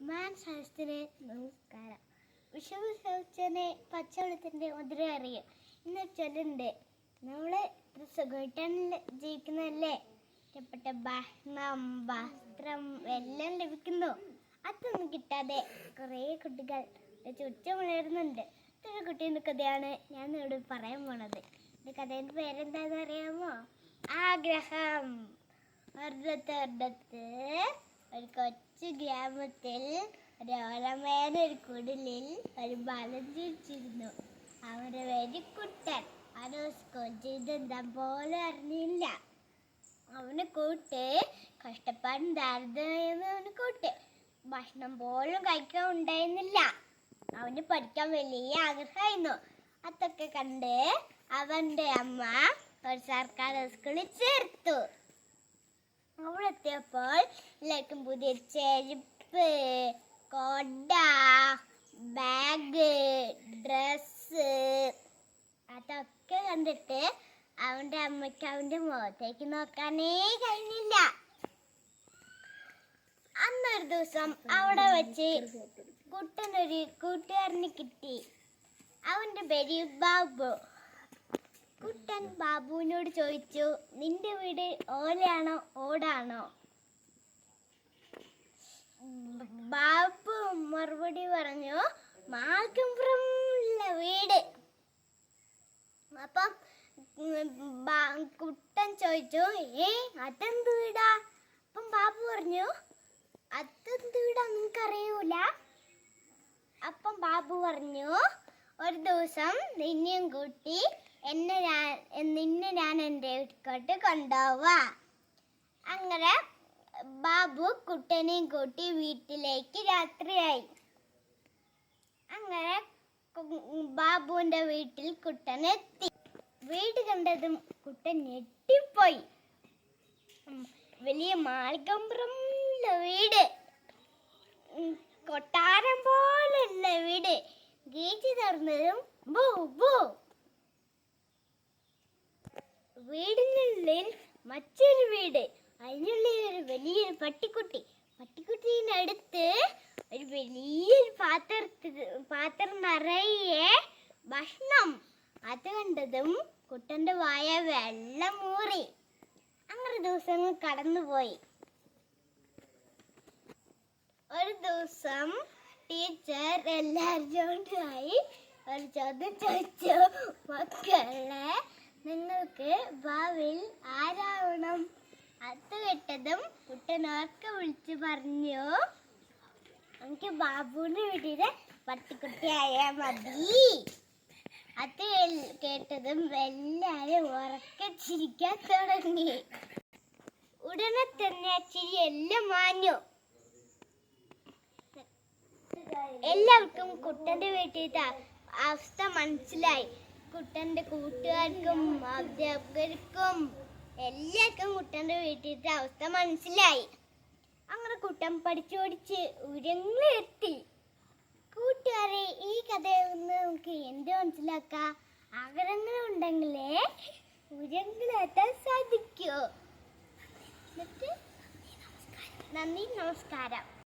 മാൻസരത്തിന് നമസ്കാരം. വിഷുവിനെ പച്ചവെള്ളത്തിൻ്റെ മധുരം അറിയും ഇന്ന് ചൊല്ലുണ്ട്. നമ്മള് സുഖമായിട്ടാണ് ജീവിക്കുന്നതല്ലേ. ഇഷ്ടപ്പെട്ട ഭക്ഷണം, വസ്ത്രം എല്ലാം ലഭിക്കുന്നു. അതൊന്നും കിട്ടാതെ കുറേ കുട്ടികൾ ചുറ്റും വളരുന്നുണ്ട്. ഇതൊരു കുട്ടീൻ്റെ കഥയാണ് ഞാൻ ഇവിടെ പറയാൻ പോണത്. എൻ്റെ കഥേൻ്റെ പേരെന്താണെന്ന് അറിയാമോ? ആഗ്രഹം. ഒരിടത്ത് ഒരു കൊച്ചു ഗ്രാമത്തിൽ ഒരു കുടിലിൽ ഒരു ബാലൻ ജീവിച്ചിരുന്നു. അവന്റെ വെരിക്കുട്ടൻ. അവന് സ്കൂൾ ചെയ്തെന്താ പോലെ അറിഞ്ഞില്ല. അവന് കൂട്ട് കഷ്ടപ്പാടും ദാരിദ്ര്യം. അവന് കൂട്ട് ഭക്ഷണം പോലും കഴിക്കാൻ ഉണ്ടായിരുന്നില്ല. അവന് പഠിക്കാൻ വലിയ ആഗ്രഹമായിരുന്നു. അതൊക്കെ കണ്ട് അവന്റെ അമ്മ ഒരു സർക്കാർ സ്കൂളിൽ ചേർത്തു. അവിടെ എത്തിയപ്പോൾ എല്ലാവർക്കും പുതിയ ചെരുപ്പ്, കൊട, ബാഗ്, ഡ്രസ്സ് അതൊക്കെ കണ്ടിട്ട് അവന്റെ അമ്മയ്ക്ക് അവന്റെ മുഖത്തേക്ക് നോക്കാനേ കഴിഞ്ഞില്ല. അന്നൊരു ദിവസം അവിടെ വെച്ച് കുട്ടനൊരു കൂട്ടുകാരന് കിട്ടി. അവന്റെ പേര് ബാബു. കുട്ടൻ ബാബുവിനോട് ചോദിച്ചു, നിന്റെ വീട് ഓലയാണോ ഓടാണോ? ബാബു മറുപടി പറഞ്ഞു, മാർഗംപുറമുള്ള വീട്. അപ്പം കുട്ടൻ ചോദിച്ചു, അതെന്ത് വീടാ? അപ്പം ബാബു പറഞ്ഞു, അതെന്ത് വീടാ നിനക്കറിയൂല? അപ്പം ബാബു പറഞ്ഞു, ഒരു ദിവസം നിന്നെയും കൂട്ടി നിന്നെ ഞാൻ എൻ്റെ വീട്ടിലോട്ട് കൊണ്ടുപോവാ. അങ്ങനെ ബാബു കുട്ടനെയും കൂട്ടി വീട്ടിലേക്ക് രാത്രിയായി. അങ്ങനെ ബാബുവിൻ്റെ വീട്ടിൽ കുട്ടനെത്തി. വീട് കണ്ടതും കുട്ടൻ ഞെട്ടിപ്പോയി. വലിയ മാളികപ്പുറമുള്ള വീട്, കൊട്ടാരം പോലുള്ള വീട്. ഗേറ്റ് തുറന്നതും ബൂ ബൂ. വീടിനുള്ളിൽ മറ്റൊരു വീട്, അതിനുള്ളിൽ ഒരു വലിയൊരു പട്ടിക്കുട്ടി. പട്ടിക്കുട്ടീൻ്റെ അടുത്ത് ഒരു വലിയൊരു പാത്രം നിറയെ ഭക്ഷണം. അത് കണ്ടതും കുട്ടൻ്റെ വായ വെള്ളം മൂറി. അങ്ങനെ ദിവസങ്ങൾ കടന്നുപോയി. ഒരു ദിവസം ടീച്ചർ എല്ലാവരോടായി ഒരു ചോദ്യം ചോദിച്ചു, മക്കളെ നിങ്ങൾക്ക് ഭാവിയിൽ ആരാവണം? അത് കേട്ടതും കുട്ടനോർക്ക് വിളിച്ചു പറഞ്ഞു, എനിക്ക് ബാബുവിന്റെ വീട്ടിലെ പട്ടിക്കുട്ടിയായാൽ മതി. അത് കേട്ടതും എല്ലാരും ഉറക്കെ ചിരിക്കാൻ തുടങ്ങി. ഉടനെ തന്നെ ആ ചിരി എല്ലാം മാഞ്ഞു. എല്ലാവർക്കും കുട്ടന്റെ വീട്ടിലത്തെ അവസ്ഥ മനസ്സിലായി. കുട്ടന്റെ കൂട്ടുകാർക്കും അധ്യാപകർക്കും എല്ലാവർക്കും കുട്ടന്റെ വീട്ടിലത്തെ അവസ്ഥ മനസ്സിലായി. അങ്ങനെ കുട്ടൻ പഠിച്ച് ഉയരങ്ങളിലെത്തി. കൂട്ടുകാരെ, ഈ കഥയിൽ നിന്ന് നമുക്ക് എന്ത് മനസ്സിലാക്കാം? ആഗ്രഹങ്ങളുണ്ടെങ്കിലേ ഉയരങ്ങളിലെത്താൻ സാധിക്കൂ. നന്ദി, നമസ്കാരം.